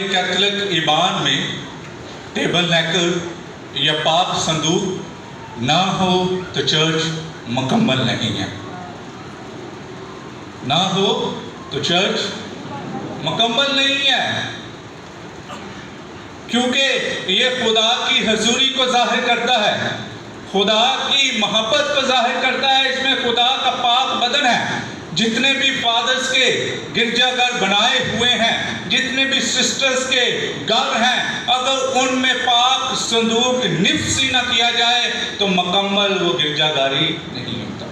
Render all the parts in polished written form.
Catholic ईमान में tabernacle या पाक संदूक ना हो तो चर्च मुकम्मल नहीं है, ना हो तो चर्च मुकम्मल नहीं है, क्योंकि ये खुदा की हजूरी को जाहिर करता है, खुदा की मोहब्बत को जाहिर करता है। इसमें खुदा का पाक बदन है। जितने भी फादर्स के गिरजाघर बनाए हुए हैं, जितने भी सिस्टर्स के घर हैं, अगर उनमें पाक संदूक निफ्स ही न किया जाए तो मुकम्मल वो गिरजाघर ही नहीं होता।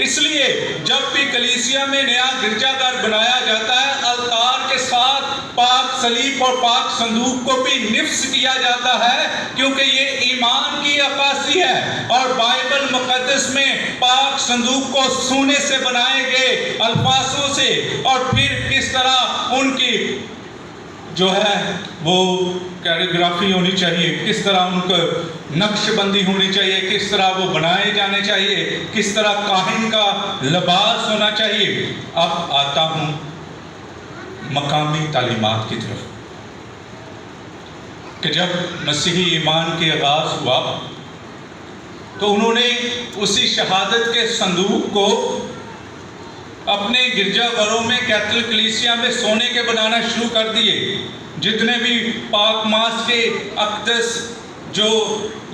इसलिए जब भी कलीसिया में नया गिरजाघर बनाया जाता है, अलतार के साथ पाक सलीब और पाक संदूक को भी निफ्स किया जाता है, क्योंकि ये ईमान की अक्कासी है। और बाइबल मुकद्दस में पाक संदूक को सोने से बनाए गए अल्फाजों से, और फिर किस तरह उनकी जो है वो कैलीग्राफी होनी चाहिए, किस तरह उनको नक्शबंदी होनी चाहिए, किस तरह वो बनाए जाने चाहिए, किस तरह काहिन का लिबास होना चाहिए। अब आता हूँ मकामी तालीमात की तरफ, कि जब मसीही ईमान के आगाज़ हुआ तो उन्होंने उसी शहादत के संदूक को अपने गिरजाघरों में, कैथोलिक कलीसिया में सोने के बनाना शुरू कर दिए। जितने भी पाक मास के अक़दस जो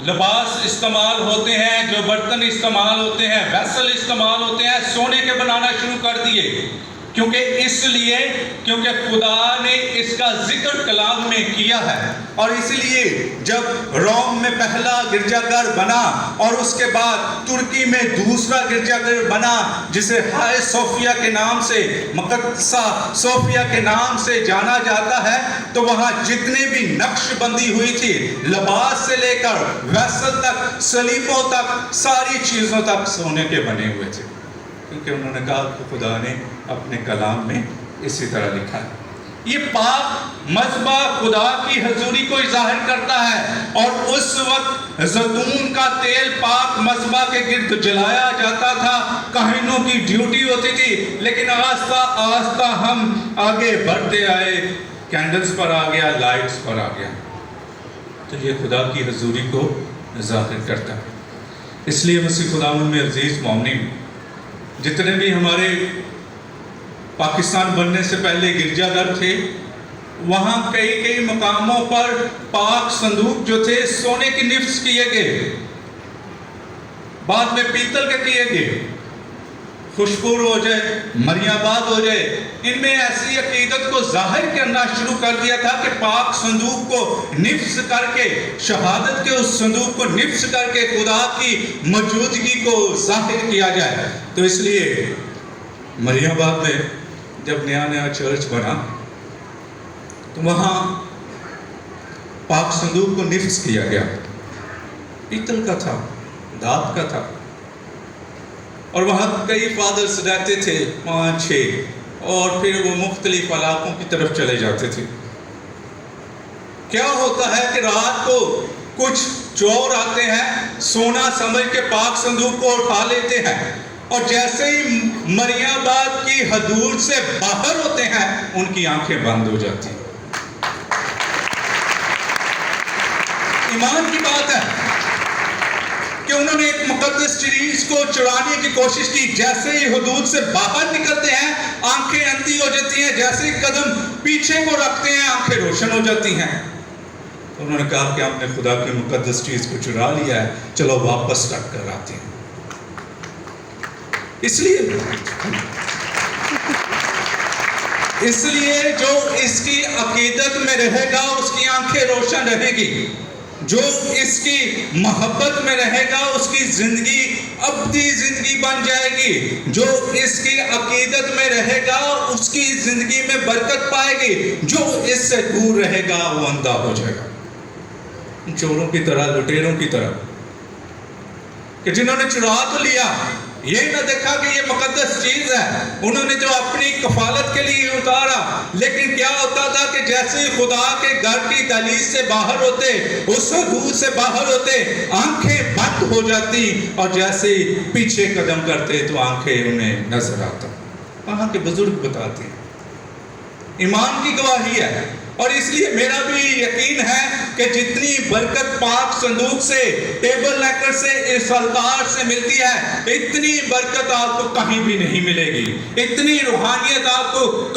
लिबास इस्तेमाल होते हैं, जो बर्तन इस्तेमाल होते हैं, वैसल इस्तेमाल होते हैं, सोने के बनाना शुरू कर दिए। क्योंकि खुदा ने इसका जिक्र कलाम में किया है। और इसलिए जब रोम में पहला गिरजाघर बना और उसके बाद तुर्की में दूसरा गिरजाघर बना, जिसे हाय सोफिया के नाम से, मुक़द्दसा सोफिया के नाम से जाना जाता है, तो वहाँ जितने भी नक्शबंदी हुई थी, लिबास से लेकर वैसल तक, सलीबों तक, सारी चीज़ों तक सोने के बने हुए थे। क्योंकि उन्होंने कहा कि खुदा ने अपने कलाम में इसी तरह लिखा है। ये पाक मज़बा खुदा की हजूरी को ज़ाहिर करता है। और उस वक्त ज़ैतून का तेल पाक मज़बा के गिर्द जलाया जाता था, काहिनों की ड्यूटी होती थी। लेकिन आस्ता आस्ता हम आगे बढ़ते आए, कैंडल्स पर आ गया, लाइट्स पर आ गया। तो ये खुदा की हजूरी को ज़ाहिर करता है। इसलिए मसीह खुदा में अज़ीज़ मोमिनीन, जितने भी हमारे पाकिस्तान बनने से पहले गिरजाघर थे, वहाँ कई मकामों पर पाक संदूक जो थे सोने की निफ्स किए गए, बाद में पीतल के किए गए, खुशबूर हो जाए, मरियाबाद हो जाए। इनमें ऐसी अकीदत को जाहिर करना शुरू कर दिया था कि पाक संदूक को निफ्स करके, शहादत के उस संदूक को निफ्स करके खुदा की मौजूदगी को जाहिर किया जाए। तो इसलिए मरियाबाद में जब नया चर्च बना तो वहाँ पाक संदूक को निफ्स किया गया। पीतल का था, धात का था। और वहाँ कई फादर्स रहते थे, 5-6, और फिर वो मुख्तलिफ इलाकों की तरफ चले जाते थे। क्या होता है कि रात को कुछ चोर आते हैं, सोना समझ के पाक संदूक को उठा लेते हैं, और जैसे ही मरियाबाद की हदूद से बाहर होते हैं, उनकी आंखें बंद हो जाती हैं। ईमान की बात है कि उन्होंने एक मुकद्दस चीज को चुराने की कोशिश की। जैसे ही हुदूद से बाहर निकलते हैं, आंखें अंधी हो जाती हैं। जैसे ही कदम पीछे को रखते हैं, आंखें रोशन हो जाती हैं। तो उन्होंने कहा कि आपने खुदा की मुकद्दस चीज को चुरा लिया है, चलो वापस रख कर आते हैं। इसलिए जो इसकी अकीदत में रहेगा, उसकी आंखें रोशन रहेगी। जो इसकी मोहब्बत में रहेगा, उसकी जिंदगी अब्दी जिंदगी बन जाएगी। जो इसकी अकीदत में रहेगा, उसकी जिंदगी में बरकत पाएगी। जो इससे दूर रहेगा, वो अंधा हो जाएगा। चोरों की तरह, लुटेरों की तरह, कि जिन्होंने चुरा तो लिया, ये न देखा कि ये मुकद्दस चीज है, उन्होंने जो अपनी कफालत के लिए उतारा। लेकिन क्या होता था कि जैसे ही खुदा के घर की दहलीज से बाहर होते, उस हदूद से बाहर होते, आंखें बंद हो जाती, और जैसे ही पीछे कदम करते तो आंखें उन्हें नजर आता। वहां के बुजुर्ग बताते हैं, ईमान की गवाही है اور اس لیے میرا بھی یقین ہے کہ جتنی برکت پاک صندوق سے، ٹیبل نیکر سے، اس الطار سے ملتی ہے، اتنی برکت آپ کو کہیں بھی نہیں ملے گی، اتنی روحانیت آپ کو